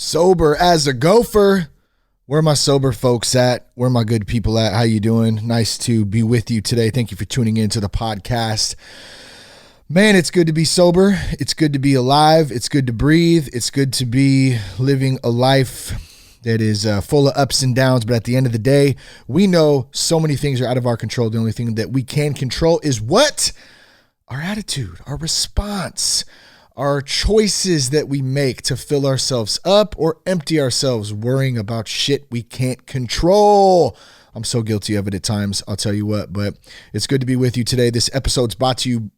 Sober as a gopher. Where are my sober folks at? Where are my good people at? How you doing? Nice to be with you today. Thank you for tuning in to the podcast. Man, it's good to be sober. It's good to be alive. It's good to breathe. It's good to be living a life that is full of ups and downs. But at the end of the day, we know so many things are out of our control. The only thing that we can control is what? Our attitude, our response, our choices that we make to fill ourselves up or empty ourselves, worrying about shit we can't control. I'm so guilty of it at times, I'll tell you what, but it's good to be with you today. This episode's brought to you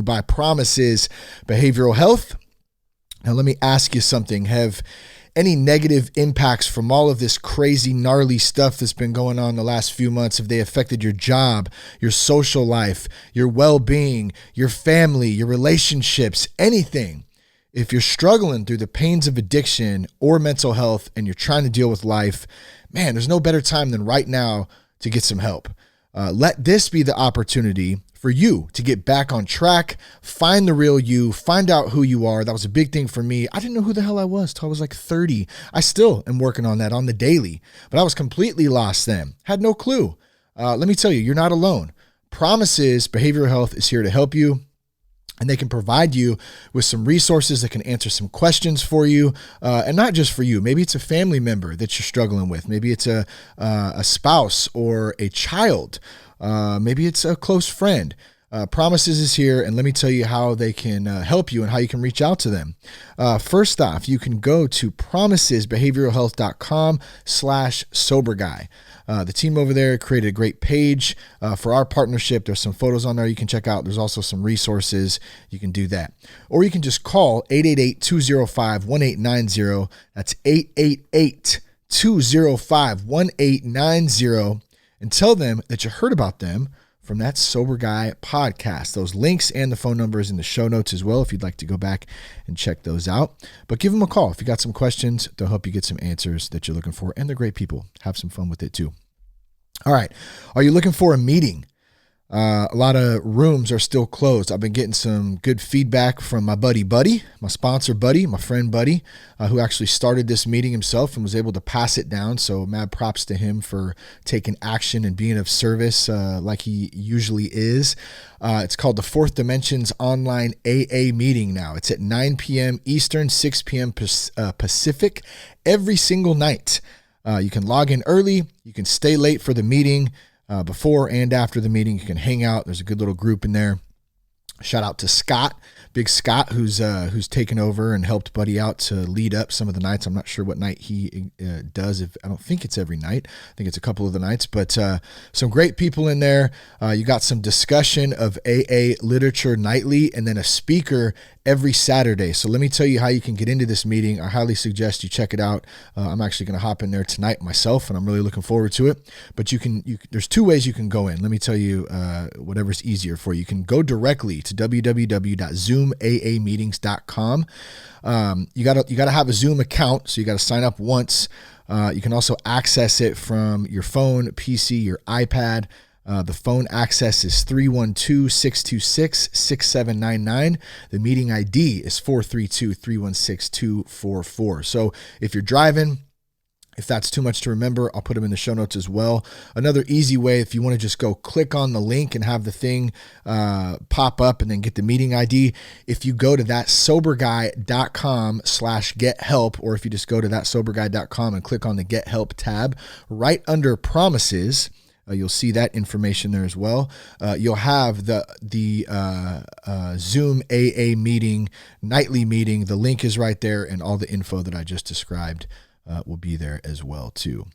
by Promises Behavioral Health. Now, let me ask you something. Have any negative impacts from all of this crazy, gnarly stuff that's been going on the last few months, have they affected your job, your social life, your well-being, your family, your relationships, anything? If you're struggling through the pains of addiction or mental health and you're trying to deal with life, man, there's no better time than right now to get some help. Let this be the opportunity for you to get back on track, find the real you, find out who you are. That was a big thing for me. I didn't know who the hell I was till I was like 30. I still am working on that on the daily, but I was completely lost then. Had no clue. Let me tell you, you're not alone. Promises Behavioral Health is here to help you. And they can provide you with some resources that can answer some questions for you, and not just for you. Maybe it's a family member that you're struggling with. Maybe it's a spouse or a child. Maybe it's a close friend. Promises is here, and let me tell you how they can help you and how you can reach out to them. First off, you can go to promisesbehavioralhealth.com/soberguy. The team over there created a great page for our partnership. There's some photos on there you can check out. There's also some resources. You can do that. Or you can just call 888-205-1890. That's 888-205-1890 and tell them that you heard about them from that Sober Guy podcast. Those links and the phone numbers in the show notes as well if you'd like to go back and check those out. But give them a call. If you got some questions, they'll help you get some answers that you're looking for. And they're great people. Have some fun with it too. All right. Are you looking for a meeting? A lot of rooms are still closed. I've been getting some good feedback from my buddy, my sponsor, my friend, who actually started this meeting himself and was able to pass it down. So mad props to him for taking action and being of service like he usually is. It's called the Fourth Dimensions Online AA Meeting now. It's at 9 p.m. Eastern, 6 p.m. Pacific every single night. You can log in early. You can stay late for the meeting. Before and after the meeting, you can hang out. There's a good little group in there. Shout out to Scott, Big Scott, who's taken over and helped Buddy out to lead up some of the nights. I'm not sure what night he does. I don't think it's every night. I think it's a couple of the nights, but some great people in there. You got some discussion of AA literature nightly, and then a speaker every Saturday. So let me tell you how you can get into this meeting. I highly suggest you check it out. I'm actually going to hop in there tonight myself, and I'm really looking forward to it. But there's two ways you can go in. Let me tell you whatever's easier for you. You can go directly to www.zoomaameetings.com. You gotta have a Zoom account, so you gotta sign up once. You can also access it from your phone, PC, your iPad. The phone access is 312-626-6799. The meeting ID is 432-316-244. So if you're driving, if that's too much to remember, I'll put them in the show notes as well. Another easy way, if you want to just go click on the link and have the thing pop up and then get the meeting ID, if you go to thatsoberguy.com/gethelp, or if you just go to thatsoberguy.com and click on the Get Help tab, right under Promises, you'll see that information there as well. You'll have the Zoom AA meeting, nightly meeting. The link is right there, and all the info that I just described will be there as well too.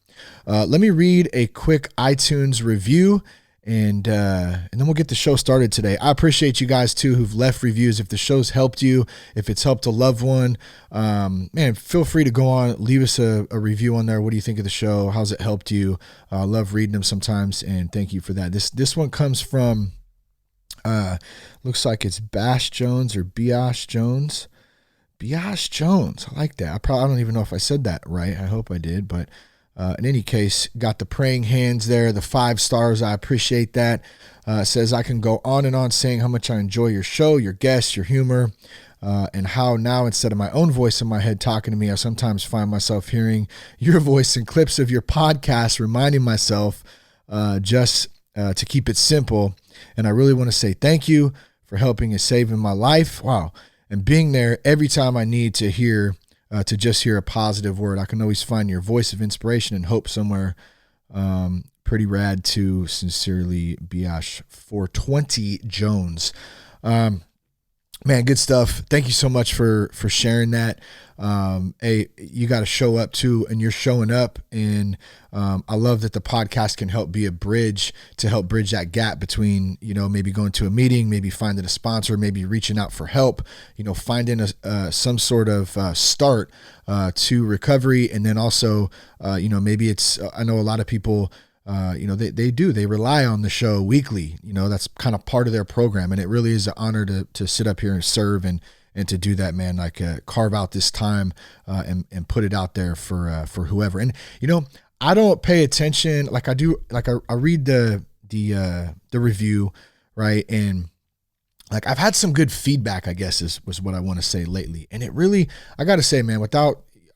Let me read a quick iTunes review, and then we'll get the show started today. I appreciate you guys too who've left reviews. If the show's helped you, if it's helped a loved one, man, feel free to go on, leave us a review on there. What do you think of the show? How's it helped you? I love reading them sometimes, and thank you for that. This one comes from looks like it's Bash Jones or Biash Jones. Biash Jones. I like that. I don't even know if I said that right. I hope I did. But in any case, got the praying hands there, the 5 stars. I appreciate that. Says, I can go on and on saying how much I enjoy your show, your guests, your humor. and how now, instead of my own voice in my head talking to me, I sometimes find myself hearing your voice in clips of your podcast, reminding myself just to keep it simple. And I really want to say thank you for helping and saving my life. Wow. And being there every time I need to hear, to just hear a positive word. I can always find your voice of inspiration and hope somewhere. Pretty rad too. Sincerely, Biash 420 Jones. Man, good stuff. Thank you so much for sharing that. Hey, you got to show up too, and you're showing up. And I love that the podcast can help be a bridge to help bridge that gap between, maybe going to a meeting, maybe finding a sponsor, maybe reaching out for help, finding some sort of start to recovery. And then also, maybe it's, I know a lot of people, they rely on the show weekly. That's kind of part of their program, and it really is an honor to sit up here and serve and to do that, man. Like carve out this time and put it out there for whoever. And I don't pay attention like I do. Like I read the review, right? And like I've had some good feedback, I guess was what I want to say lately. And it really, I got to say, man,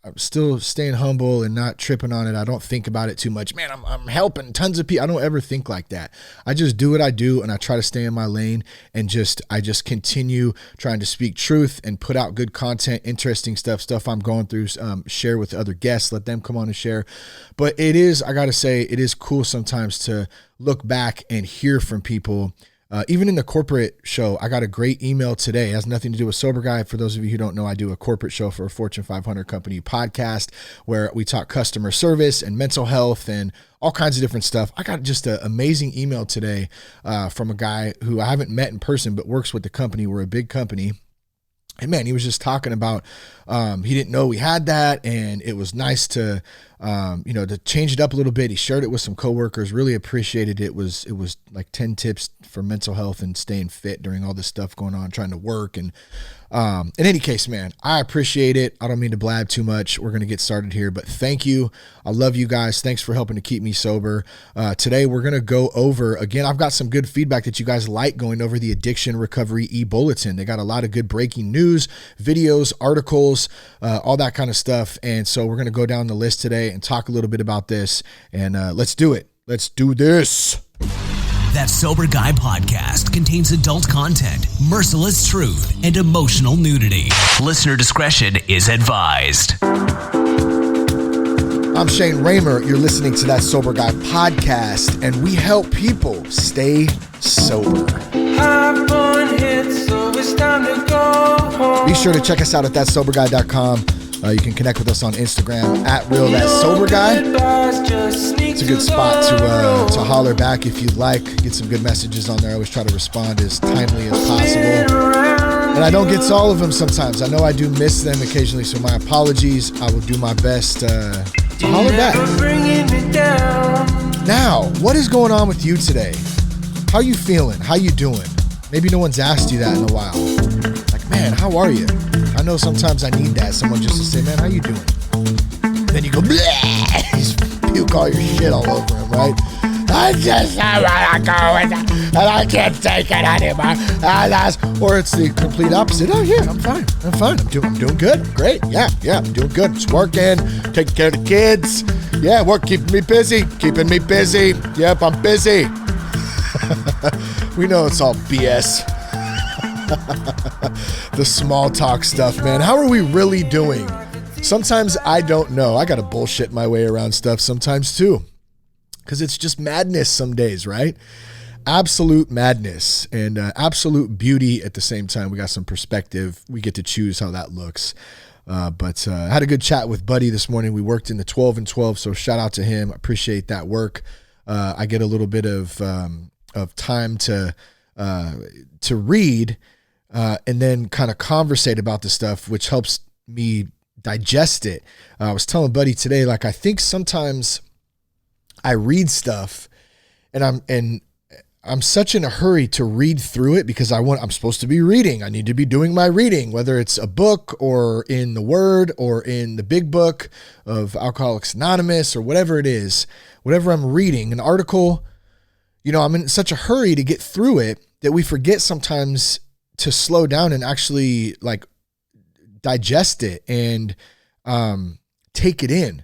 I'm still staying humble and not tripping on it. I don't think about it too much. Man, I'm helping tons of people. I don't ever think like that. I just do what I do, and I try to stay in my lane, and I just continue trying to speak truth and put out good content, interesting stuff I'm going through, share with other guests, let them come on and share. But I got to say, it is cool sometimes to look back and hear from people. Even in the corporate show, I got a great email today. It has nothing to do with Sober Guy. For those of you who don't know, I do a corporate show for a Fortune 500 company podcast where we talk customer service and mental health and all kinds of different stuff. I got just an amazing email today from a guy who I haven't met in person but works with the company. We're a big company. And man, he was just talking about, he didn't know we had that. And it was nice to change it up a little bit. He shared it with some coworkers, really appreciated it. It was like 10 tips for mental health and staying fit during all this stuff going on, trying to work. And in any case, man, I appreciate it. I don't mean to blab too much. We're going to get started here, but thank you. I love you guys. Thanks for helping to keep me sober. Today, we're going to go over, again, I've got some good feedback that you guys like going over the Addiction Recovery e-bulletin. They got a lot of good breaking news, videos, articles, all that kind of stuff. And so we're going to go down the list today and talk a little bit about this. And let's do it. Let's do this. That Sober Guy podcast contains adult content, merciless truth, and emotional nudity. Listener discretion is advised. I'm Shane Raymer. You're listening to That Sober Guy podcast, and we help people stay sober. Be sure to check us out at thatsoberguy.com. You can connect with us on Instagram at RealThatSoberGuy. It's a good spot to holler back if you'd like. Get some good messages on there. I always try to respond as timely as possible. And I don't get to all of them sometimes. I know I do miss them occasionally, so my apologies. I will do my best to holler back. Now, what is going on with you today? How you feeling? How you doing? Maybe no one's asked you that in a while. Like, man, how are you? I know sometimes I need that. Someone just to say, man, how you doing? Then you go, bleh, just puke all your shit all over him, right? I just want to go with it, and I can't take it anymore. Or it's the complete opposite. Oh yeah, I'm fine. I'm doing good. Great. Yeah, I'm doing good. Just working, taking care of the kids. Yeah, work keeping me busy. Yep, I'm busy. We know it's all BS. The small talk stuff, man. How are we really doing? Sometimes I don't know. I got to bullshit my way around stuff sometimes too. Because it's just madness some days, right? Absolute madness and absolute beauty at the same time. We got some perspective. We get to choose how that looks. But I had a good chat with Buddy this morning. We worked in the 12 and 12, so shout out to him. I appreciate that work. I get a little bit of time to read and then kind of conversate about the stuff, which helps me digest it. I was telling Buddy today, like, I think sometimes I read stuff and I'm such in a hurry to read through it because I'm supposed to be reading. I need to be doing my reading, whether it's a book or in the Word or in the big book of Alcoholics Anonymous or whatever it is, whatever I'm reading, an article. I'm in such a hurry to get through it that we forget sometimes to slow down and actually like digest it and take it in,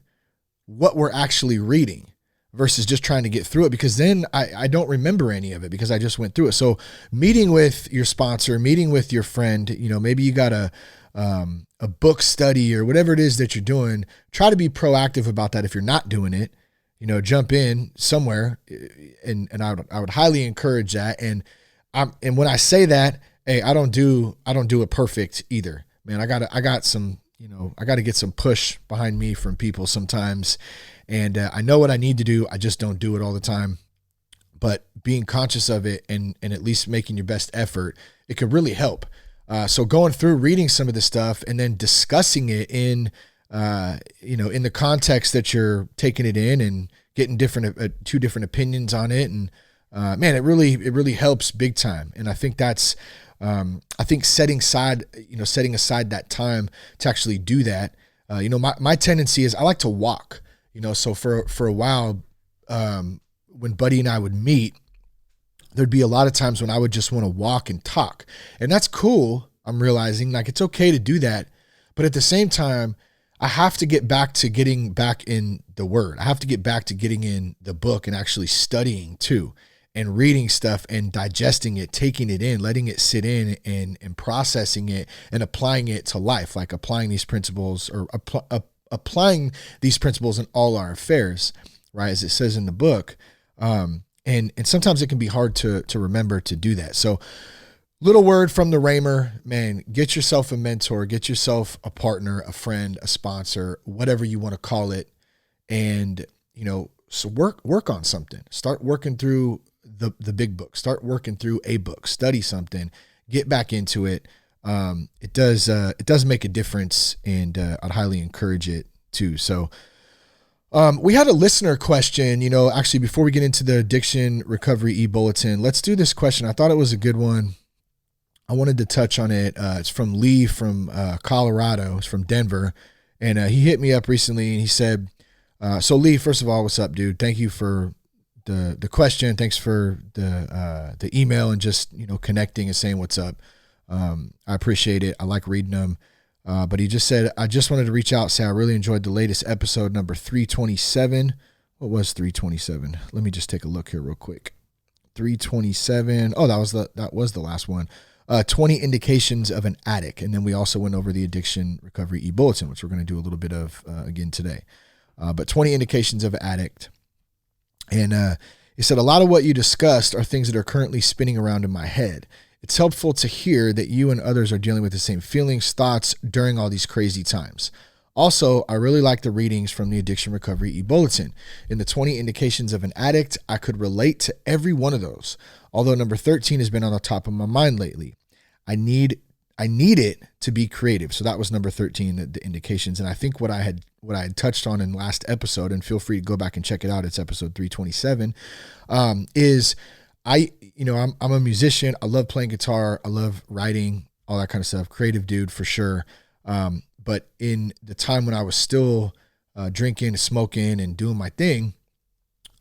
what we're actually reading, versus just trying to get through it, because then I don't remember any of it because I just went through it. So meeting with your sponsor, meeting with your friend, maybe you got a book study or whatever it is that you're doing, try to be proactive about that. If you're not doing it, jump in somewhere, and I would highly encourage that. And when I say that, hey, I don't do it perfect either, man. I got some, I got to get some push behind me from people sometimes. And I know what I need to do. I just don't do it all the time. But being conscious of it and at least making your best effort, it could really help. So going through reading some of this stuff and then discussing it in the context that you're taking it in, and getting two different opinions on it. And man, it really helps big time. And I think that's I think setting aside that time to actually do that. My tendency is I like to walk. So for a while, when Buddy and I would meet, there'd be a lot of times when I would just want to walk and talk, and that's cool. I'm realizing like it's okay to do that, but at the same time, I have to get back to getting back in the Word. I have to get back to getting in the book and actually studying too, and reading stuff and digesting it, taking it in, letting it sit in, and processing it and applying it to life, like applying these principles or applying these principles in all our affairs, right? As it says in the book. And sometimes it can be hard to remember to do that. So little word from the Raymer, man, get yourself a mentor, get yourself a partner, a friend, a sponsor, whatever you want to call it. And, so work on something, start working through the big book, start working through a book, study something, get back into it. It does make a difference, and I'd highly encourage it too. So we had a listener question, actually before we get into the addiction recovery e-bulletin, let's do this question. I thought it was a good one. I wanted to touch on it. It's from Lee from Colorado. It's from Denver. And he hit me up recently and he said, so Lee, first of all, what's up, dude? Thank you for the question. Thanks for the email and just, connecting and saying what's up. I appreciate it. I like reading them. But he just said, I just wanted to reach out, say I really enjoyed the latest episode, number 327. What was 327? Let me just take a look here real quick. 327. Oh, that was the last one. 20 indications of an addict. And then we also went over the addiction recovery e-bulletin, which we're going to do a little bit of again today. But 20 indications of an addict. And he said, a lot of what you discussed are things that are currently spinning around in my head. It's helpful to hear that you and others are dealing with the same feelings, thoughts during all these crazy times. Also, I really like the readings from the Addiction Recovery e-bulletin. In the 20 indications of an addict, I could relate to every one of those. Although number 13 has been on the top of my mind lately. I need it to be creative. So that was number 13, the indications. And I think what I had touched on in last episode, and feel free to go back and check it out. It's episode 327, is I'm a musician. I love playing guitar. I love writing, all that kind of stuff. Creative dude for sure. But in the time when I was still drinking, smoking, and doing my thing,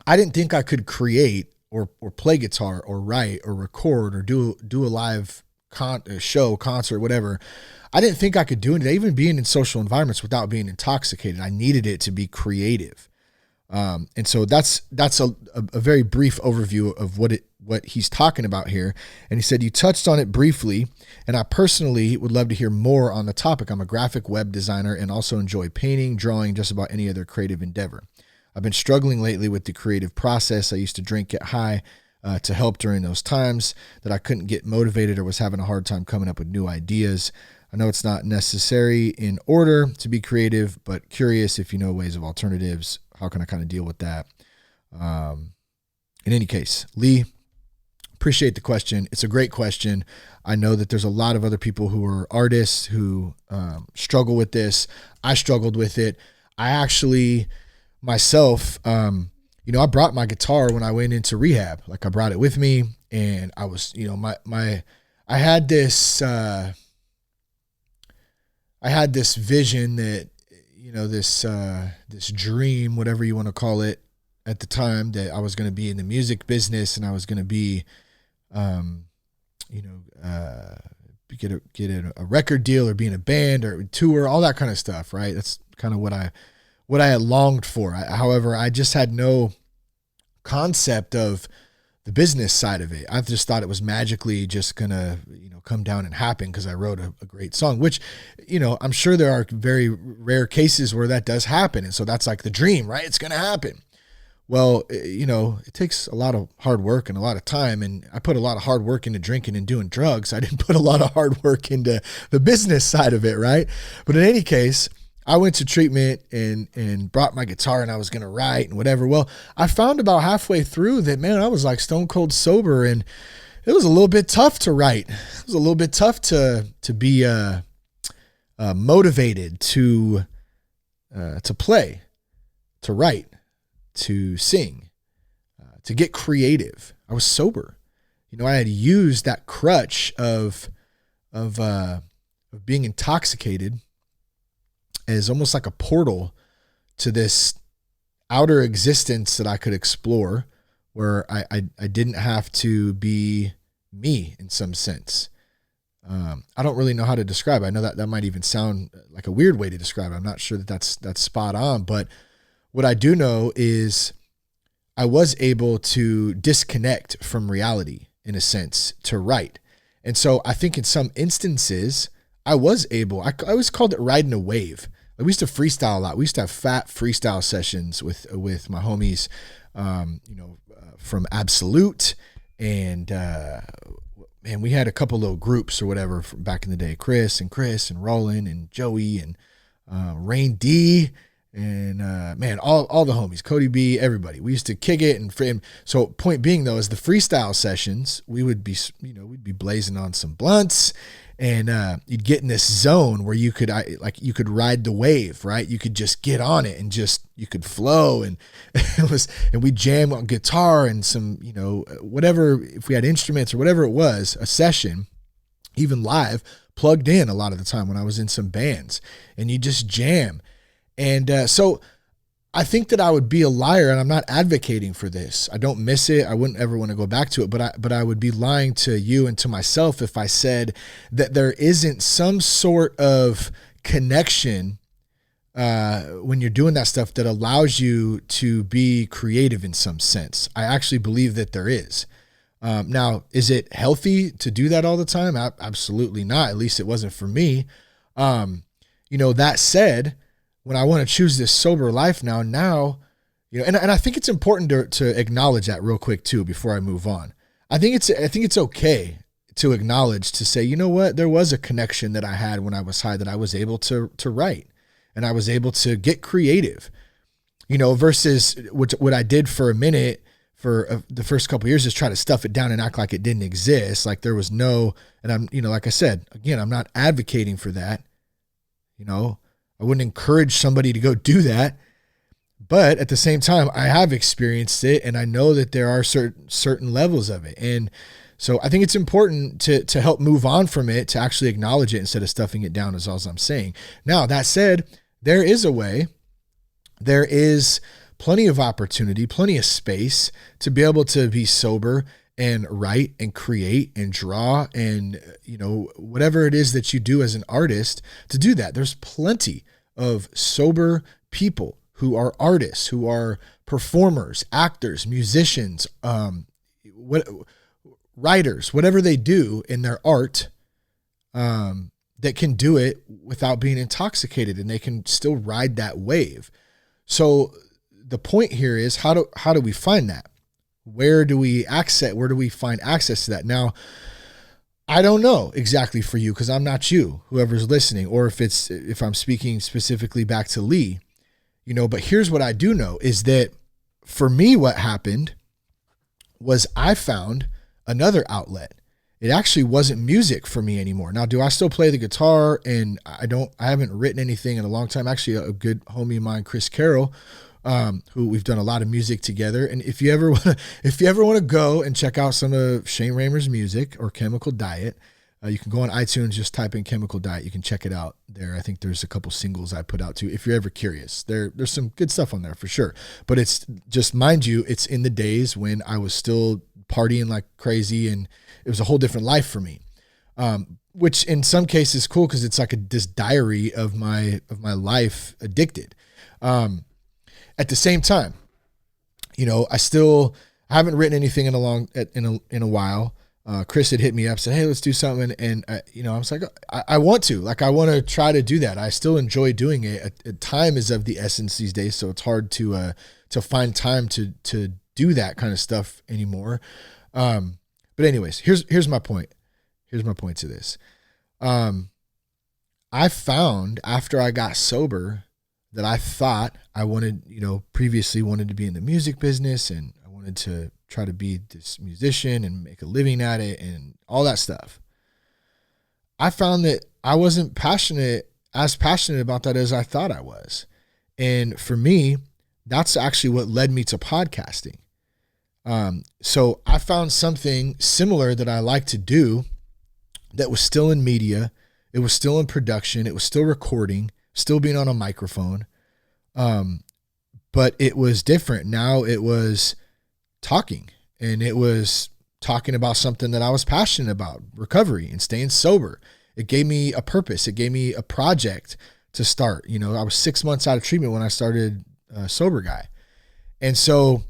I didn't think I could create or play guitar or write or record or do a live show, concert, whatever. I didn't think I could do it, even being in social environments without being intoxicated. I needed it to be creative. And so that's a very brief overview of what he's talking about here. And he said, you touched on it briefly, and I personally would love to hear more on the topic. I'm a graphic web designer and also enjoy painting, drawing, just about any other creative endeavor. I've been struggling lately with the creative process. I used to drink, get high to help during those times that I couldn't get motivated or was having a hard time coming up with new ideas. I know it's not necessary in order to be creative, but curious if you know ways of alternatives. How can I kind of deal with that? In any case, Lee, appreciate the question. It's a great question. I know that there's a lot of other people who are artists who struggle with this. I struggled with it. I actually, myself, I brought my guitar when I went into rehab. Like I brought it with me, and I was, I had this vision that, this dream, whatever you want to call it at the time, that I was going to be in the music business and I was going to be, a record deal or be in a band or tour, all that kind of stuff, right? That's kind of what I had longed for. However, I just had no concept of the business side of it. I just thought it was magically just gonna, come down and happen because I wrote a great song, which, I'm sure there are very rare cases where that does happen. And so that's like the dream, right? It's gonna happen. Well, it takes a lot of hard work and a lot of time. And I put a lot of hard work into drinking and doing drugs. I didn't put a lot of hard work into the business side of it, right? But in any case, I went to treatment and brought my guitar and I was going to write and whatever. Well, I found about halfway through that, man, I was like stone cold sober and it was a little bit tough to write. It was a little bit tough to be motivated to play, to write, to sing, to get creative. I was sober. I had used that crutch of being intoxicated as almost like a portal to this outer existence that I could explore where I didn't have to be me in some sense. I don't really know how to describe it. I know that might even sound like a weird way to describe it. I'm not sure that's spot on, but what I do know is I was able to disconnect from reality in a sense to write. And so I think in some instances I was able, I always called it riding a wave. We used to freestyle a lot. We used to have fat freestyle sessions with my homies, from Absolute and, man, we had a couple little groups or whatever from back in the day, Chris and Roland and Joey and, Rain D and, man, all the homies, Cody B, everybody. We used to kick it and frame. So point being though, is the freestyle sessions, we would be, we'd be blazing on some blunts. And you'd get in this zone where you could ride the wave, right? You could just get on it and you could flow. And and we jam on guitar and some, whatever, if we had instruments or whatever it was, a session, even live, plugged in a lot of the time when I was in some bands, and you just jam. And so I think that I would be a liar, and I'm not advocating for this. I don't miss it. I wouldn't ever want to go back to it, but I would be lying to you and to myself if I said that there isn't some sort of connection when you're doing that stuff that allows you to be creative in some sense. I actually believe that there is. Now, is it healthy to do that all the time? Absolutely not. At least it wasn't for me. That said, when I want to choose this sober life now, and I think it's important to acknowledge that real quick too, before I move on. I think it's okay to acknowledge, to say, you know what, there was a connection that I had when I was high that I was able to write and I was able to get creative, versus what I did for a minute for the first couple of years is try to stuff it down and act like it didn't exist. Like there was no, and I'm, like I said, again, I'm not advocating for that, I wouldn't encourage somebody to go do that, but at the same time, I have experienced it and I know that there are certain levels of it. And so I think it's important to help move on from it, to actually acknowledge it instead of stuffing it down, is all I'm saying. Now, that said, there is a way, there is plenty of opportunity, plenty of space to be able to be sober and write and create and draw and, whatever it is that you do as an artist, to do that. There's plenty of sober people who are artists, who are performers, actors, musicians, writers, whatever they do in their art, that can do it without being intoxicated, and they can still ride that wave. So the point here is, how do we find that? Where do we find access to that? Now, I don't know exactly for you, because I'm not you, whoever's listening, or if I'm speaking specifically back to Lee, but here's what I do know is that for me, what happened was I found another outlet. It actually wasn't music for me anymore. Now, do I still play the guitar? And I haven't written anything in a long time. Actually, a good homie of mine, Chris Carroll, who we've done a lot of music together. And if you ever want to go and check out some of Shane Raymer's music or Chemical Diet, you can go on iTunes, just type in Chemical Diet. You can check it out there. I think there's a couple singles I put out too. If you're ever curious, there's some good stuff on there for sure. But it's just, mind you, it's in the days when I was still partying like crazy and it was a whole different life for me. which in some cases is cool because it's like this diary of my life addicted. At the same time, I haven't written anything in a while. Chris had hit me up, said, "Hey, let's do something." And I was like, I want to try to do that. I still enjoy doing it. Time is of the essence these days, so it's hard to find time to do that kind of stuff anymore. But anyways, here's my point. Here's my point to this. I found after I got sober that I thought I previously wanted to be in the music business, and I wanted to try to be this musician and make a living at it and all that stuff. I found that I wasn't as passionate about that as I thought I was. And for me, that's actually what led me to podcasting. So I found something similar that I like to do that was still in media. It was still in production. It was still recording, still being on a microphone. But it was different. Now it was talking, and it was talking about something that I was passionate about, recovery and staying sober. It gave me a purpose. It gave me a project to start. I was 6 months out of treatment when I started Sober Guy. And so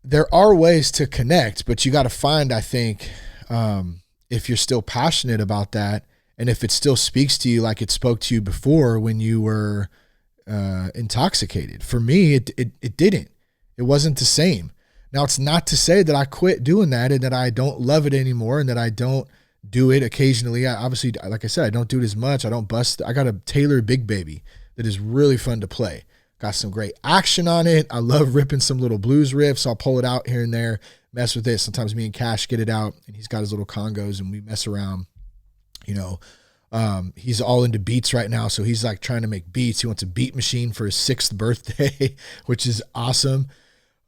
there are ways to connect, but you got to find, I think, if you're still passionate about that, and if it still speaks to you like it spoke to you before when you were intoxicated. For me, it didn't. It wasn't the same. Now, it's not to say that I quit doing that and that I don't love it anymore and that I don't do it occasionally. Obviously, like I said, I don't do it as much. I don't bust. I got a Taylor Big Baby that is really fun to play. Got some great action on it. I love ripping some little blues riffs. I'll pull it out here and there, mess with it. Sometimes me and Cash get it out, and he's got his little congos, and we mess around. He's all into beats right now, so he's like trying to make beats. He wants a beat machine for his 6th birthday, which is awesome.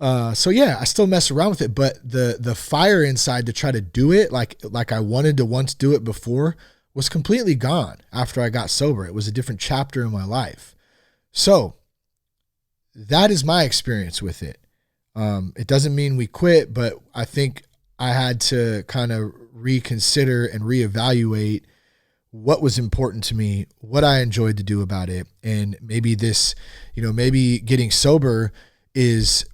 So yeah, I still mess around with it, but the fire inside to try to do it like I wanted to once do it before was completely gone after I got sober. It was a different chapter in my life. So that is my experience with it. It doesn't mean we quit, but I think I had to kind of reconsider and reevaluate what was important to me, what I enjoyed to do about it. And maybe this, maybe getting sober is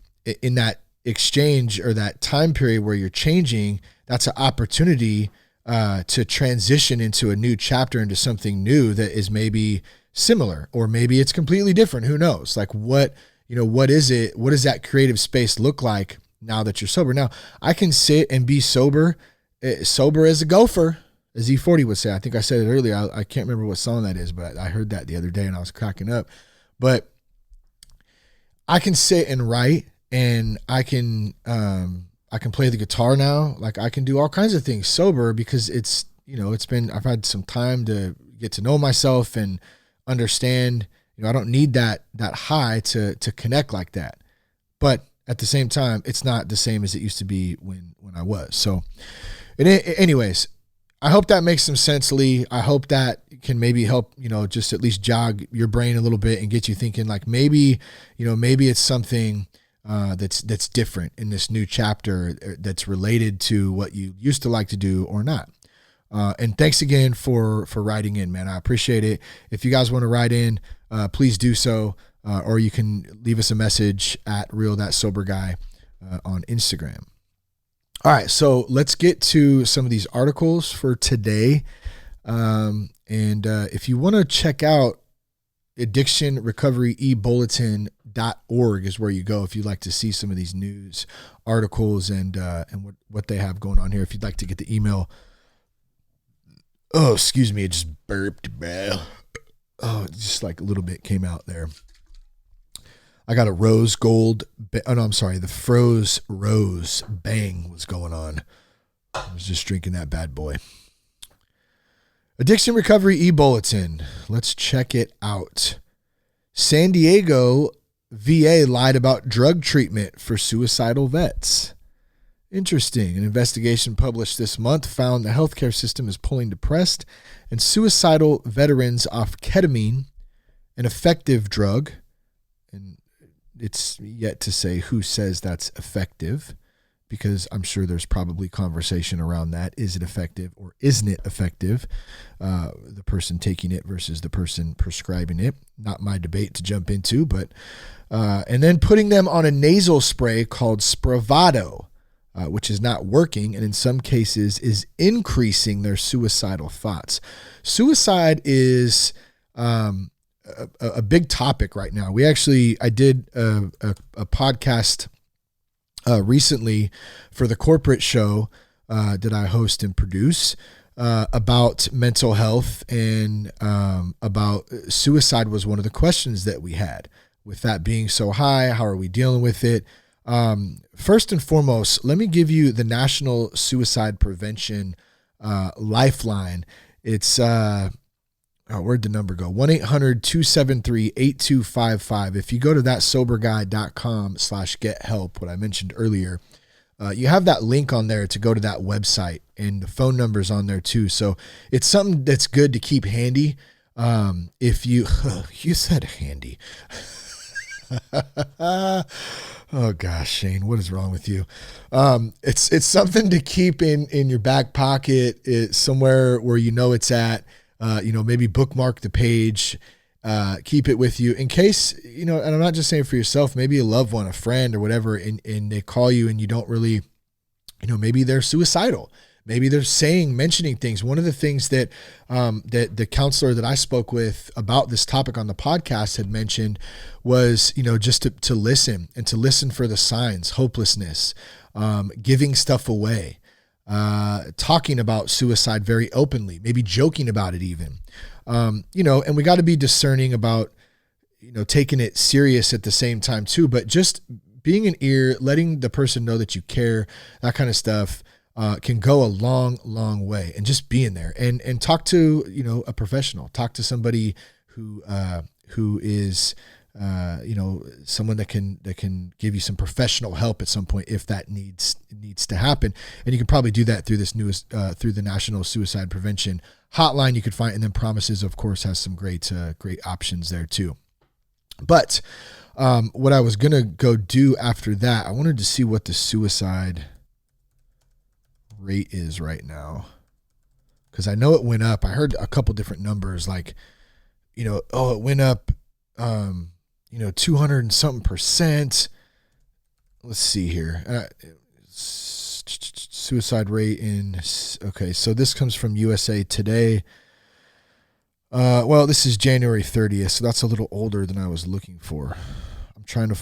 in that exchange or that time period where you're changing. That's an opportunity to transition into a new chapter, into something new that is maybe similar, or maybe it's completely different. Who knows? Like what is it? What does that creative space look like now that you're sober? Now I can sit and be sober as a gopher, as E40 would say. I think I said it earlier. I can't remember what song that is, but I heard that the other day and I was cracking up. But I can sit and write, and I can play the guitar now. Like I can do all kinds of things sober because it's been, I've had some time to get to know myself and understand, I don't need that high to connect like that. But at the same time, it's not the same as it used to be when I was. So anyways, I hope that makes some sense, Lee. I hope that can maybe help, just at least jog your brain a little bit and get you thinking like maybe it's something that's different in this new chapter that's related to what you used to like to do or not. And thanks again for writing in, man. I appreciate it. If you guys want to write in, please do so. Or you can leave us a message at real.soberguy on Instagram. All right, so let's get to some of these articles for today. And if you want to check out Addiction Recovery eBulletin.org is where you go if you'd like to see some of these news articles and what they have going on here. If you'd like to get the email. Oh, excuse me, it just burped, bro. Oh, just like a little bit came out there. I got a rose gold. The froze rose bang was going on. I was just drinking that bad boy. Addiction Recovery eBulletin. Let's check it out. San Diego VA lied about drug treatment for suicidal vets. Interesting. An investigation published this month found the healthcare system is pulling depressed and suicidal veterans off ketamine, an effective drug, and it's yet to say who says that's effective, because I'm sure there's probably conversation around that. Is it effective or isn't it effective? The person taking it versus the person prescribing it. Not my debate to jump into, but and then putting them on a nasal spray called Spravato, which is not working, and in some cases is increasing their suicidal thoughts. Suicide is a big topic right now. I did a podcast recently for the corporate show that I host and produce about mental health, and about suicide was one of the questions that we had. With that being so high, how are we dealing with it? First and foremost, let me give you the National Suicide Prevention Lifeline. It's where'd the number go? 1-800-273-8255. If you go to thatsoberguy.com/get-help, what I mentioned earlier, you have that link on there to go to that website, and the phone number's on there too. So it's something that's good to keep handy. If you, you said handy. Oh gosh, Shane, what is wrong with you? It's something to keep in your back pocket, somewhere where you know it's at. Maybe bookmark the page, keep it with you in case, and I'm not just saying for yourself, maybe a loved one, a friend or whatever, and they call you and you don't really, maybe they're suicidal. Maybe they're mentioning things. One of the things that the counselor that I spoke with about this topic on the podcast had mentioned was, just to listen, and to listen for the signs, hopelessness, giving stuff away, talking about suicide very openly, maybe joking about it even, and we got to be discerning about, taking it serious at the same time too, but just being an ear, letting the person know that you care, that kind of stuff, can go a long, long way. And just being there and talk to, a professional, talk to somebody who is, someone that can give you some professional help at some point if that needs to happen. And you can probably do that through this through the National Suicide Prevention Hotline. You could find, and then Promises, of course, has some great options there too. But what I was going to go do after that, I wanted to see what the suicide rate is right now, because I know it went up. I heard a couple different numbers, like, it went up 200 and something percent. Let's see here. Suicide rate okay, so this comes from USA Today. Well, this is January 30th, so that's a little older than I was looking for. I was trying to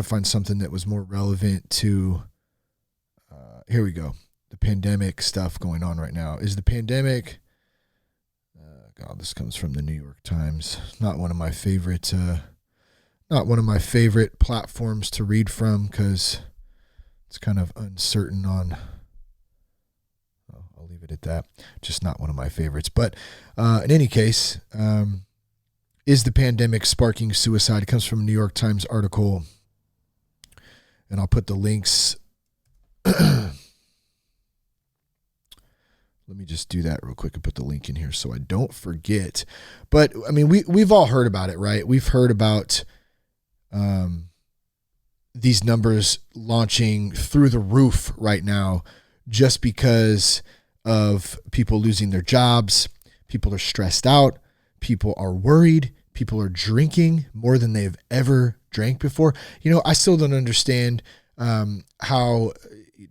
find something that was more relevant to, here we go. The pandemic stuff going on right now. Is the pandemic, God, this comes from the New York Times. Not one of my favorite platforms to read from, because it's kind of uncertain on, I'll leave it at that. Just not one of my favorites. But in any case, is the pandemic sparking suicide? It comes from a New York Times article, and I'll put the links. Let me just do that real quick and put the link in here so I don't forget. But I mean, we've all heard about it, right? We've heard about these numbers launching through the roof right now, just because of people losing their jobs. People are stressed out. People are worried. People are drinking more than they've ever drank before. I still don't understand how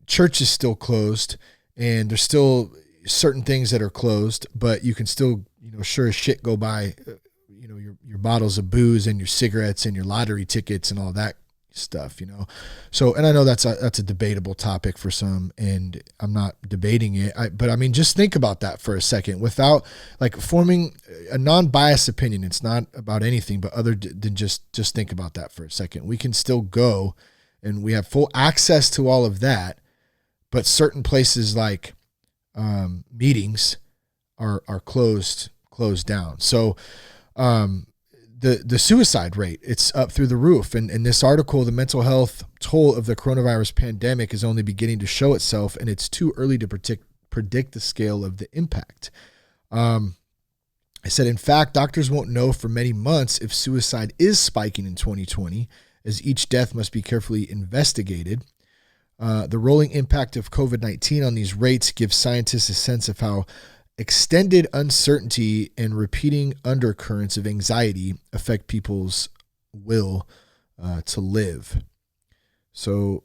church is still closed, and there's still certain things that are closed, but you can still, sure as shit go buy, your bottles of booze and your cigarettes and your lottery tickets and all that stuff, So, and I know that's a debatable topic for some, and I'm not debating it. But I mean, just think about that for a second without forming a non-biased opinion. It's not about anything, but other than just think about that for a second. We can still go, and we have full access to all of that, but certain places like meetings are closed down. So the suicide rate, it's up through the roof. And in this article, the mental health toll of the coronavirus pandemic is only beginning to show itself, and it's too early to predict the scale of the impact. I said, in fact, doctors won't know for many months if suicide is spiking in 2020, as each death must be carefully investigated. The rolling impact of COVID-19 on these rates gives scientists a sense of how extended uncertainty and repeating undercurrents of anxiety affect people's will to live. So,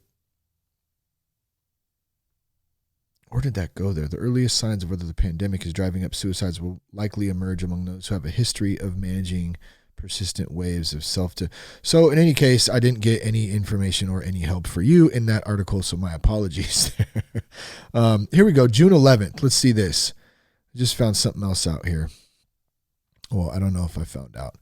where did that go there? The earliest signs of whether the pandemic is driving up suicides will likely emerge among those who have a history of managing persistent waves of So in any case, I didn't get any information or any help for you in that article, so my apologies. Here we go, June 11th. Let's see this. I just found something else out here. Well, I don't know if I found out.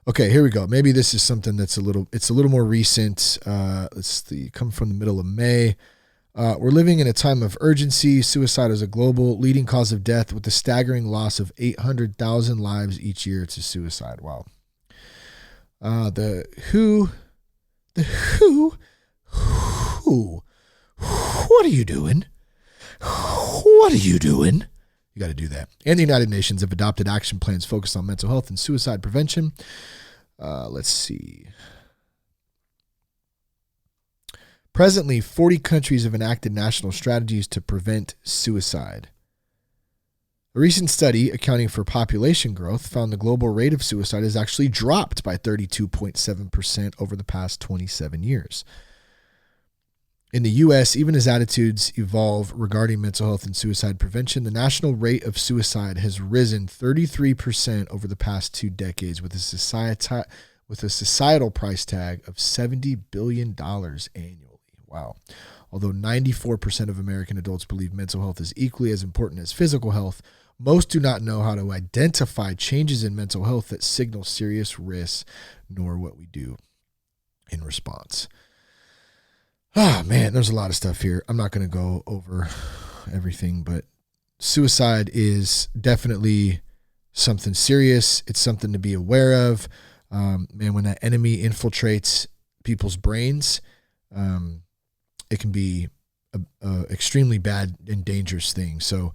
Okay, here we go. Maybe this is something that's a little more recent. Let's see, come from the middle of May. We're living in a time of urgency. Suicide is a global leading cause of death with the staggering loss of 800,000 lives each year to suicide. Wow. The WHO, what are you doing? What are you doing? You got to do that. And the United Nations have adopted action plans focused on mental health and suicide prevention. Let's see. Presently, 40 countries have enacted national strategies to prevent suicide. A recent study accounting for population growth found the global rate of suicide has actually dropped by 32.7% over the past 27 years. In the U.S., even as attitudes evolve regarding mental health and suicide prevention, the national rate of suicide has risen 33% over the past 2 decades with a societal price tag of $70 billion annually. Wow. Although 94% of American adults believe mental health is equally as important as physical health, most do not know how to identify changes in mental health that signal serious risks, nor what we do in response. Man, there's a lot of stuff here. I'm not going to go over everything, but suicide is definitely something serious. It's something to be aware of. When that enemy infiltrates people's brains, it can be a extremely bad and dangerous thing. So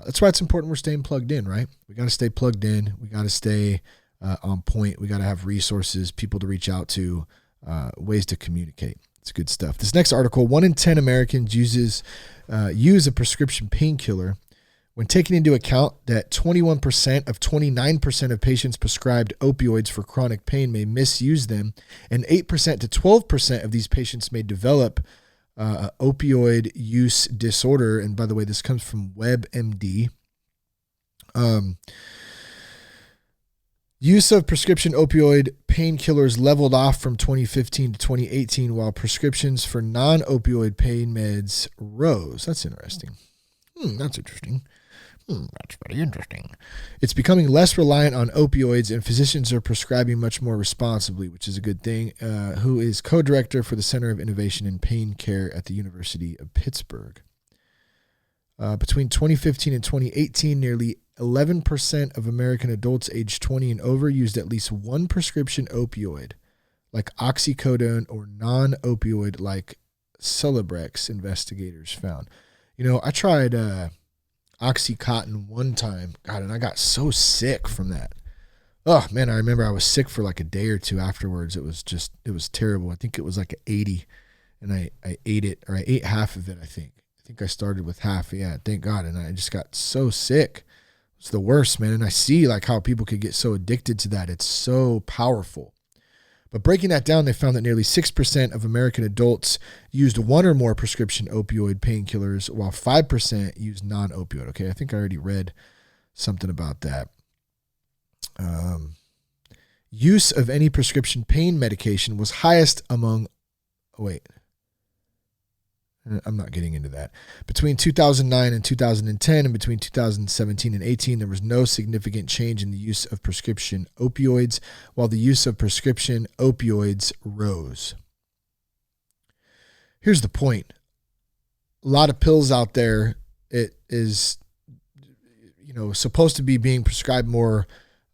that's why it's important we're staying plugged in, right? We got to stay plugged in. We got to stay on point. We got to have resources, people to reach out to, ways to communicate. It's good stuff. This next article, 1 in 10 Americans use a prescription painkiller. When taking into account that 21% of 29% of patients prescribed opioids for chronic pain may misuse them, and 8% to 12% of these patients may develop opioid use disorder. And by the way, this comes from WebMD. Use of prescription opioid painkillers leveled off from 2015 to 2018, while prescriptions for non-opioid pain meds rose. That's interesting. That's interesting. That's very interesting. It's becoming less reliant on opioids, and physicians are prescribing much more responsibly, which is a good thing. Who is co-director for the Center of Innovation in Pain Care at the University of Pittsburgh. Between 2015 and 2018, nearly 11% of American adults aged 20 and over used at least one prescription opioid, like oxycodone, or non-opioid like Celebrex, investigators found. I tried Oxycontin one time, God, and I got so sick from that. Oh man, I remember I was sick for like a day or two afterwards. It was terrible. I think it was like an 80, and I ate it, or I ate half of it. I think I started with half. Yeah, thank God. And I just got so sick. It's the worst, man. And I see like how people could get so addicted to that. It's so powerful. But breaking that down, they found that nearly 6% of American adults used one or more prescription opioid painkillers, while 5% used non-opioid. Okay, I think I already read something about that. Use of any prescription pain medication was highest among... I'm not getting into that. Between 2009 and 2010, and between 2017 and 18, there was no significant change in the use of prescription opioids, while the use of prescription opioids rose. Here's the point. A lot of pills out there, it is, supposed to be being prescribed more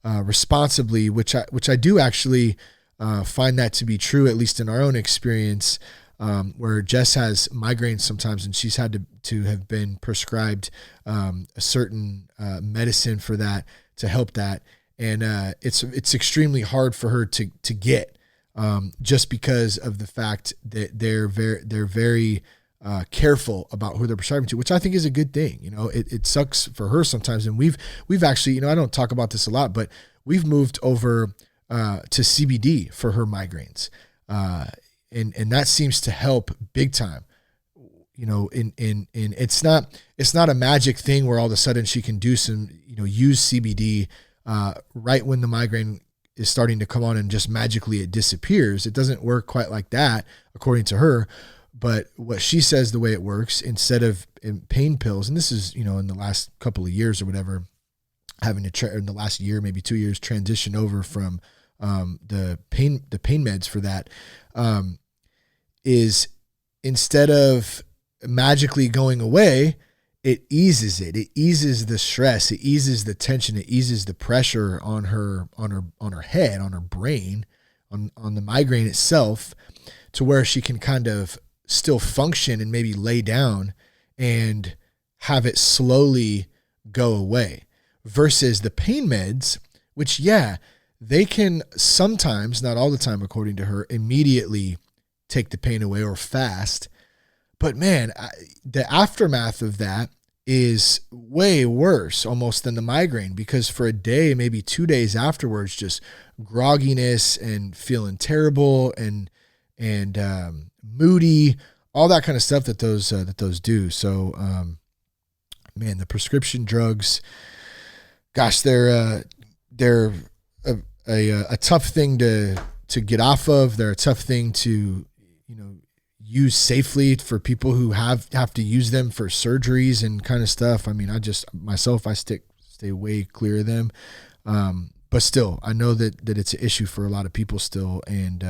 responsibly, which I do actually find that to be true, at least in our own experience. Where Jess has migraines sometimes, and she's had to have been prescribed a certain medicine for that to help that, and it's extremely hard for her to get just because of the fact that they're very careful about who they're prescribing to, which I think is a good thing. It sucks for her sometimes. And we've actually, I don't talk about this a lot, but we've moved over to CBD for her migraines. And that seems to help big time. It's not a magic thing where all of a sudden she can do some, use CBD right when the migraine is starting to come on and just magically it disappears. It doesn't work quite like that, according to her. But what she says, the way it works, instead of pain pills, and this is, in the last couple of years or whatever, having to in the last year, maybe 2 years, transition over from the pain meds for that, is instead of magically going away, it eases it. It eases the stress. It eases the tension. It eases the pressure on her head, on her brain, on the migraine itself, to where she can kind of still function and maybe lay down and have it slowly go away, versus the pain meds, which, they can sometimes, not all the time, according to her, immediately take the pain away or fast. But man, the aftermath of that is way worse almost than the migraine, because for a day, maybe 2 days afterwards, just grogginess and feeling terrible and moody, all that kind of stuff that those do. So, man, the prescription drugs, gosh, they're a tough thing to get off of. They're a tough thing to, use safely for people who have to use them for surgeries and kind of stuff. I mean, I stay way clear of them. But still, I know that it's an issue for a lot of people still. And,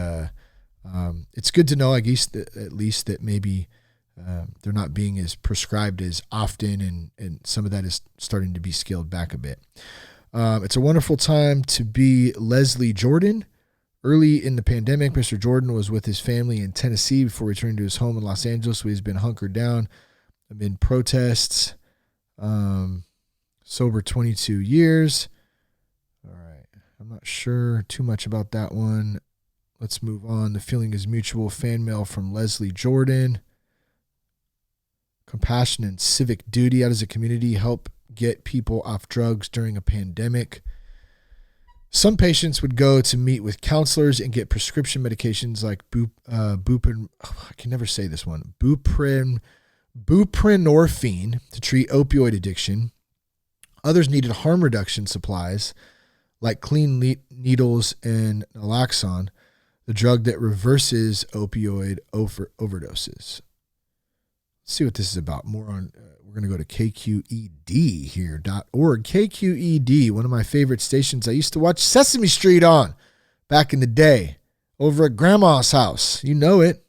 it's good to know, I guess, at least that maybe, they're not being as prescribed as often, and some of that is starting to be scaled back a bit. It's a wonderful time to be Leslie Jordan. Early in the pandemic, Mr. Jordan was with his family in Tennessee before returning to his home in Los Angeles, where he's been hunkered down amid protests. Sober 22 years. All right. I'm not sure too much about that one. Let's move on. The feeling is mutual. Fan mail from Leslie Jordan. Compassion and civic duty. How does a community help get people off drugs during a pandemic? Some patients would go to meet with counselors and get prescription medications like buprenorphine to treat opioid addiction. Others needed harm reduction supplies like clean needles and naloxone, the drug that reverses opioid overdoses. Let's see what this is about. More on, we're going to go to KQED here.org. KQED, one of my favorite stations. I used to watch Sesame Street on back in the day over at Grandma's house. You know it.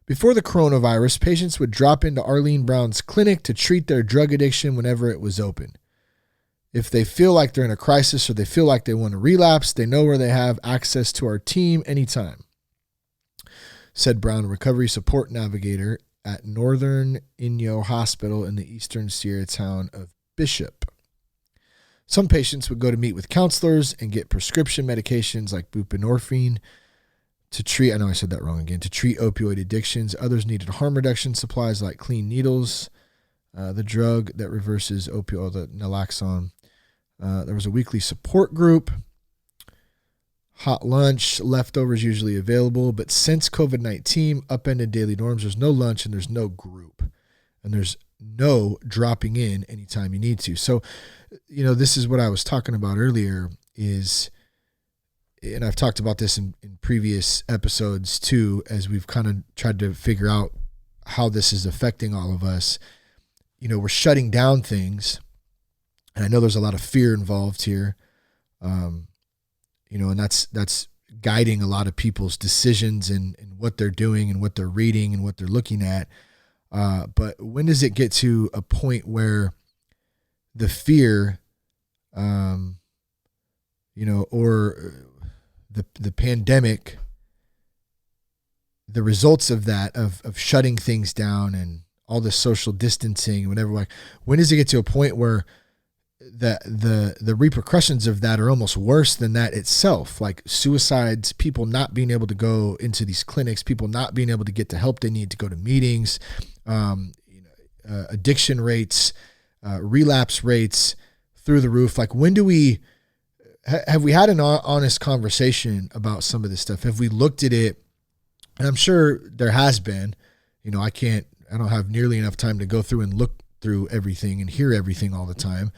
Before the coronavirus, patients would drop into Arlene Brown's clinic to treat their drug addiction whenever it was open. If they feel like they're in a crisis or they feel like they want to relapse, they know where they have access to our team anytime, said Brown, recovery support navigator at Northern Inyo Hospital in the eastern Sierra town of Bishop. Some patients would go to meet with counselors and get prescription medications like buprenorphine to treat opioid addictions. Others needed harm reduction supplies like clean needles, the drug that reverses opioid, the naloxone. There was a weekly support group. Hot lunch, leftovers usually available, but since COVID-19 upended daily norms, there's no lunch and there's no group, and there's no dropping in anytime you need to. So, this is what I was talking about earlier is, and I've talked about this in previous episodes too, as we've kind of tried to figure out how this is affecting all of us. We're shutting down things, and I know there's a lot of fear involved here. And that's guiding a lot of people's decisions and what they're doing and what they're reading and what they're looking at. But when does it get to a point where the fear, or the pandemic, the results of that, of shutting things down and all the social distancing and whatever, when does it get to a point where the repercussions of that are almost worse than that itself, like suicides, people not being able to go into these clinics, people not being able to get the help they need to go to meetings, addiction rates, relapse rates through the roof. Like, when do we have we had an honest conversation about some of this stuff? Have we looked at it? And I'm sure there has been. I don't have nearly enough time to go through and look through everything and hear everything all the time.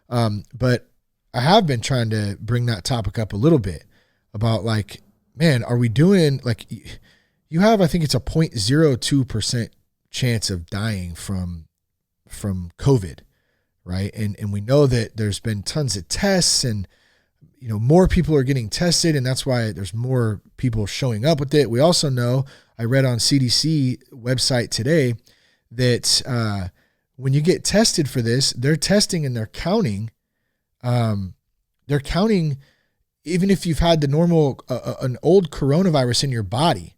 But I have been trying to bring that topic up a little bit about, like, man, are we doing, like, you have, I think it's a 0.02% chance of dying from COVID, right? And we know that there's been tons of tests, and more people are getting tested, and that's why there's more people showing up with it. We also know, I read on CDC website today that when you get tested for this, they're testing and they're counting. They're counting even if you've had the normal, an old coronavirus in your body.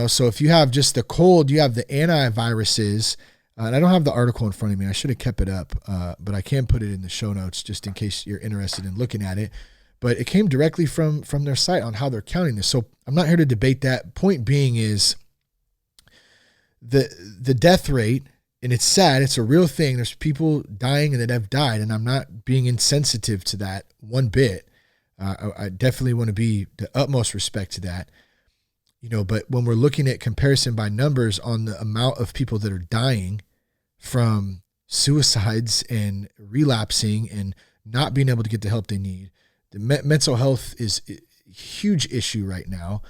So if you have just the cold, you have the antiviruses. And I don't have the article in front of me. I should have kept it up, but I can put it in the show notes just in case you're interested in looking at it. But it came directly from their site on how they're counting this. So I'm not here to debate that. Point being is the death rate, and it's sad, it's a real thing. There's people dying and that have died, and I'm not being insensitive to that one bit. I definitely want to be the utmost respect to that. But when we're looking at comparison by numbers on the amount of people that are dying from suicides and relapsing and not being able to get the help they need, the mental health is a huge issue right now.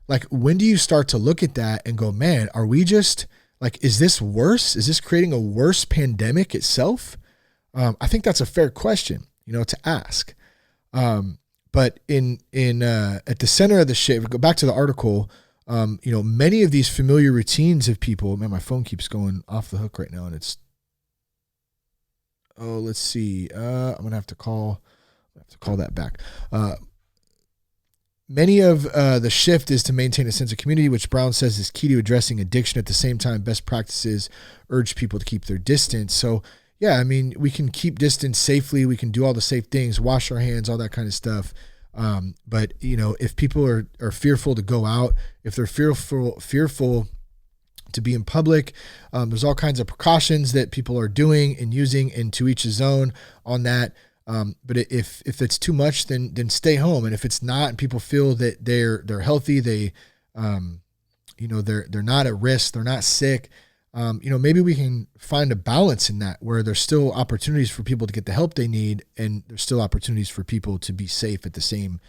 Like, when do you start to look at that and go, man, are we just, like, is this worse? Is this creating a worse pandemic itself? I think that's a fair question, to ask. But in at the center of the shit, go back to the article, many of these familiar routines of people, man, my phone keeps going off the hook right now, and it's, let's see. I'm going to have to call that back. Many of the shift is to maintain a sense of community, which Brown says is key to addressing addiction. At the same time, best practices urge people to keep their distance. So, yeah, I mean, we can keep distance safely. We can do all the safe things, wash our hands, all that kind of stuff. But, if people are fearful to go out, if they're fearful to be in public, there's all kinds of precautions that people are doing and using, and to each his own on that. But if it's too much, then stay home. And if it's not, and people feel that they're healthy, they're not at risk, they're not sick, maybe we can find a balance in that, where there's still opportunities for people to get the help they need, and there's still opportunities for people to be safe at the same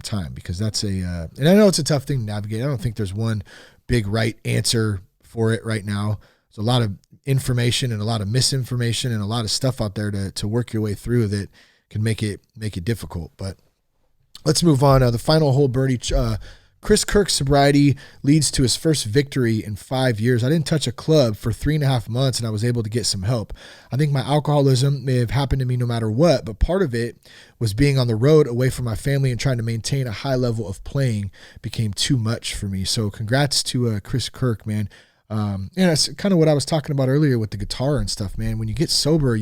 time, because that's and I know it's a tough thing to navigate. I don't think there's one big right answer for it right now. There's a lot of information and a lot of misinformation and a lot of stuff out there to work your way through that can make it difficult. But let's move on. The final hole birdie, Chris Kirk's sobriety leads to his first victory in 5 years. I didn't touch a club for 3.5 months, and I was able to get some help. I think my alcoholism may have happened to me no matter what, but part of it was being on the road away from my family and trying to maintain a high level of playing became too much for me. So congrats to Chris Kirk, man. That's kind of what I was talking about earlier with the guitar and stuff, man. When you get sober,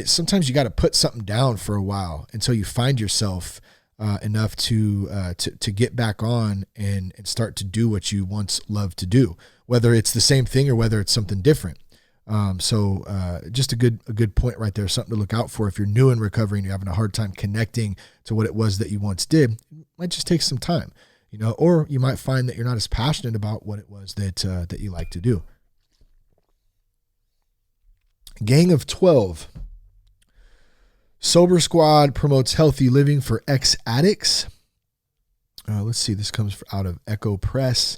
sometimes you got to put something down for a while until you find yourself enough to get back on and start to do what you once loved to do, whether it's the same thing or whether it's something different. Just a good point right there, something to look out for. If you're new in recovery and you're having a hard time connecting to what it was that you once did, it might just take some time. Or you might find that you're not as passionate about what it was that you like to do. Gang of 12. Sober Squad promotes healthy living for ex-addicts. Let's see, this comes out of Echo Press.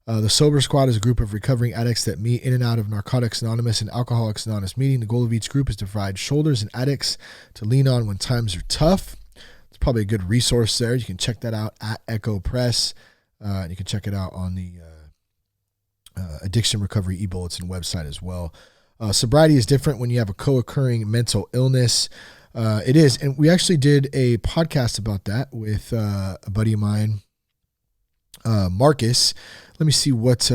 The Sober Squad is a group of recovering addicts that meet in and out of Narcotics Anonymous and Alcoholics Anonymous meeting. The goal of each group is to provide shoulders and addicts to lean on when times are tough. It's probably a good resource there. You can check that out at Echo Press. You can check it out on the Addiction Recovery e-bulletin website as well. Sobriety is different when you have a co-occurring mental illness. It is. And we actually did a podcast about that with a buddy of mine, Marcus. Let me see what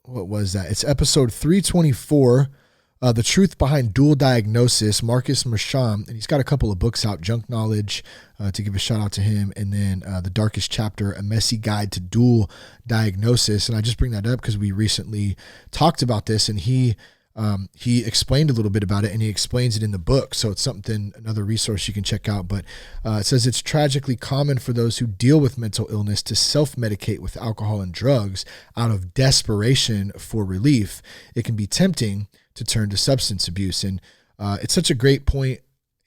was that? It's episode 324. The Truth Behind Dual Diagnosis, Marcus Mersham, and he's got a couple of books out, Junk Knowledge, to give a shout out to him, and then The Darkest Chapter, A Messy Guide to Dual Diagnosis. And I just bring that up because we recently talked about this, and he explained a little bit about it, and he explains it in the book. So it's another resource you can check out. But it says it's tragically common for those who deal with mental illness to self-medicate with alcohol and drugs out of desperation for relief. It can be tempting to turn to substance abuse. And it's such a great point,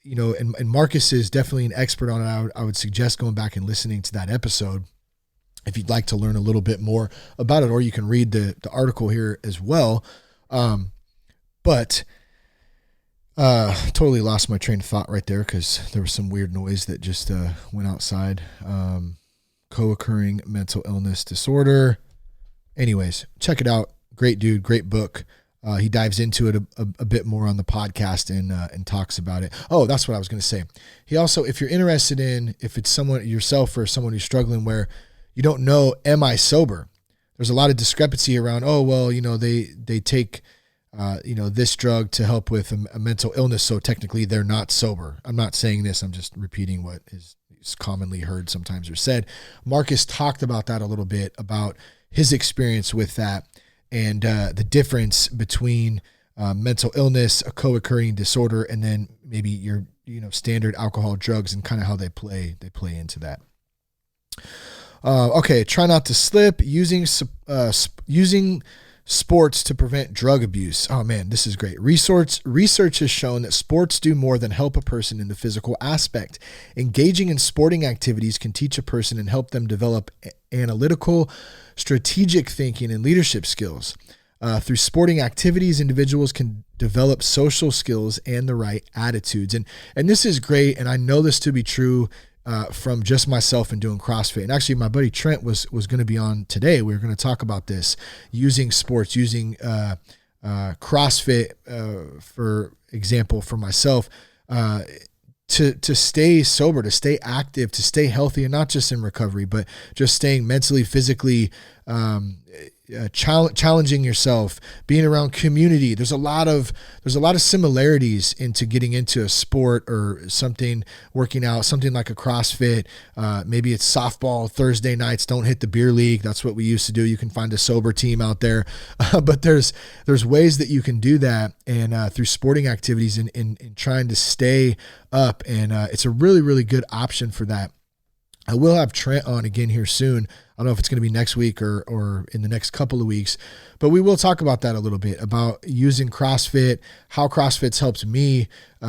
and Marcus is definitely an expert on it. I would suggest going back and listening to that episode if you'd like to learn a little bit more about it, or you can read the article here as well. But totally lost my train of thought right there because there was some weird noise that just went outside. Co-occurring mental illness disorder. Anyways, check it out. Great dude, great book. He dives into it a bit more on the podcast and talks about it. Oh, that's what I was going to say. He also, if you're interested in, if it's someone yourself or someone who's struggling where you don't know, am I sober? There's a lot of discrepancy around, they take, this drug to help with a mental illness. So technically they're not sober. I'm not saying this. I'm just repeating what is commonly heard sometimes or said. Marcus talked about that a little bit, about his experience with that. And the difference between mental illness, a co-occurring disorder, and then maybe your standard alcohol, drugs, and kind of how they play into that. Okay, try not to slip. Using sports to prevent drug abuse. Oh man, this is great. Research has shown that sports do more than help a person in the physical aspect. Engaging in sporting activities can teach a person and help them develop analytical, strategic thinking and leadership skills. Through sporting activities, individuals can develop social skills and the right attitudes. And this is great. And I know this to be true from just myself and doing CrossFit. And actually my buddy Trent was going to be on today. We were going to talk about this, using sports, using CrossFit, for example, for myself, to stay sober, to stay active, to stay healthy, and not just in recovery, but just staying mentally, physically, challenging yourself, being around community. There's a lot of similarities into getting into a sport or something, working out, something like a CrossFit. Maybe it's softball Thursday nights. Don't hit the beer league. That's what we used to do. You can find a sober team out there, but there's ways that you can do that, and through sporting activities and trying to stay up. And it's a really, really good option for that. I will have Trent on again here soon. I don't know if it's going to be next week or in the next couple of weeks, but we will talk about that a little bit, about using CrossFit, how CrossFit's helped me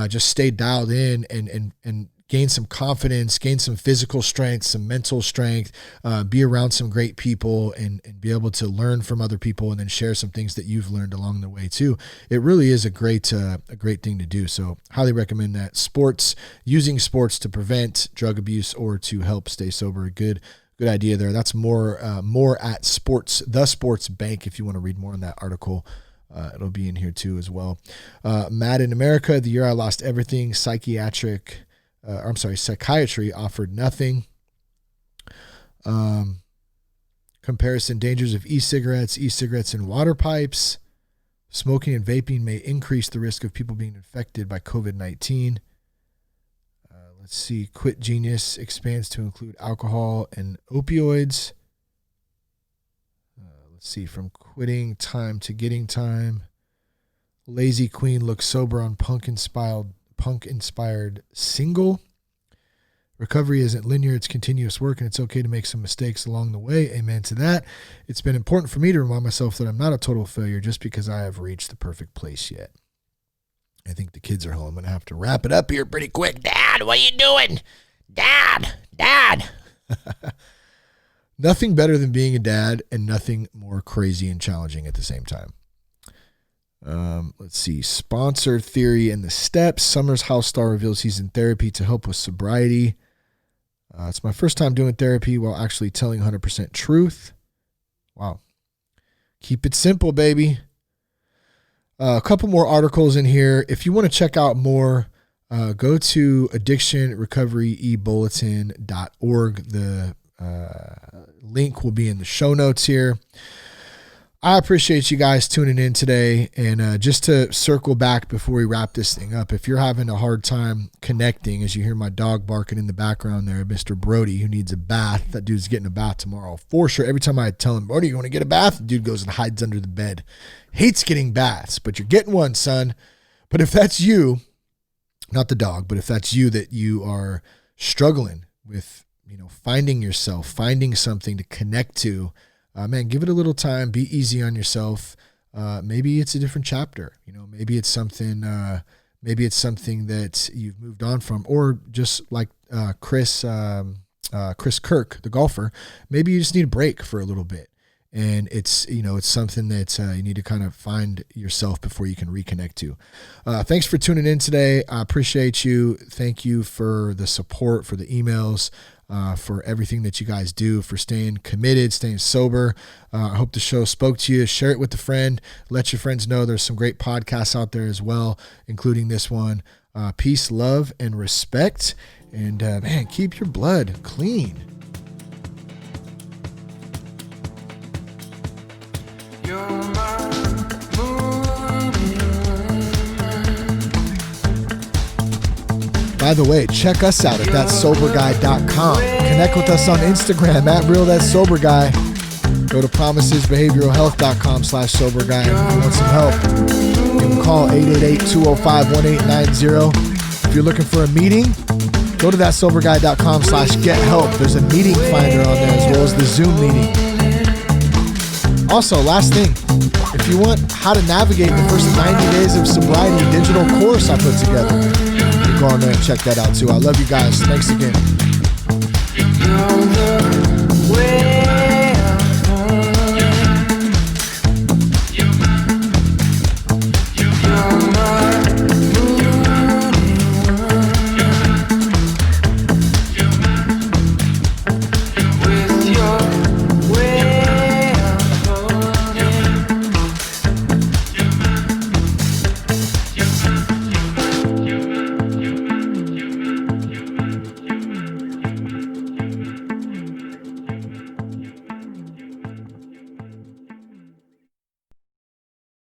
just stay dialed in and gain some confidence, gain some physical strength, some mental strength, be around some great people and be able to learn from other people and then share some things that you've learned along the way too. It really is a great thing to do. So highly recommend that. Using sports to prevent drug abuse or to help stay sober. Good idea there. That's more at the Sports Bank. If you want to read more on that article, it'll be in here too as well. Mad in America, the year I lost everything. Psychiatry offered nothing. Comparison dangers of e-cigarettes and water pipes. Smoking and vaping may increase the risk of people being infected by COVID-19. Let's see. Quit Genius expands to include alcohol and opioids. Let's see. From quitting time to getting time. Lazy Queen looks sober on punk-inspired single. Recovery isn't linear, it's continuous work, and it's okay to make some mistakes along the way. Amen to that. It's been important for me to remind myself that I'm not a total failure just because I have reached the perfect place yet. I think the kids are home. I'm going to have to wrap it up here pretty quick. Dad, what are you doing? Dad. Nothing better than being a dad, and nothing more crazy and challenging at the same time. Let's see. Sponsored theory and the steps. Summer's house star reveals he's in therapy to help with sobriety. It's my first time doing therapy while actually telling 100% truth. Wow. Keep it simple, baby. A couple more articles in here. If you want to check out more, go to addictionrecoveryebulletin.org. The link will be in the show notes here. I appreciate you guys tuning in today. And just to circle back before we wrap this thing up, if you're having a hard time connecting, as you hear my dog barking in the background there, Mr. Brody, who needs a bath. That dude's getting a bath tomorrow for sure. Every time I tell him, Brody, you want to get a bath? The dude goes and hides under the bed. Hates getting baths, but you're getting one, son. But if that's you, not the dog, but if that's you, that you are struggling with, finding yourself, finding something to connect to, man, give it a little time. Be easy on yourself. Maybe it's a different chapter. Maybe it's something. Maybe it's something that you've moved on from, or just like Chris Kirk, the golfer. Maybe you just need a break for a little bit, and it's something that you need to kind of find yourself before you can reconnect to. Thanks for tuning in today. I appreciate you. Thank you for the support, for the emails. For everything that you guys do, for staying committed, staying sober. I hope the show spoke to you. Share it with a friend. Let your friends know there's some great podcasts out there as well, including this one. Peace, love, and respect. And man, keep your blood clean. By the way, check us out at thatsoberguy.com. Connect with us on Instagram at realthatsoberguy. Go to promisesbehavioralhealth.com/soberguy if you want some help. You can call 888-205-1890. If you're looking for a meeting, go to thatsoberguy.com/gethelp. There's a meeting finder on there as well as the Zoom meeting. Also, last thing, if you want how to navigate the first 90 days of sobriety digital course I put together, go on there and check that out too. I love you guys. Thanks again.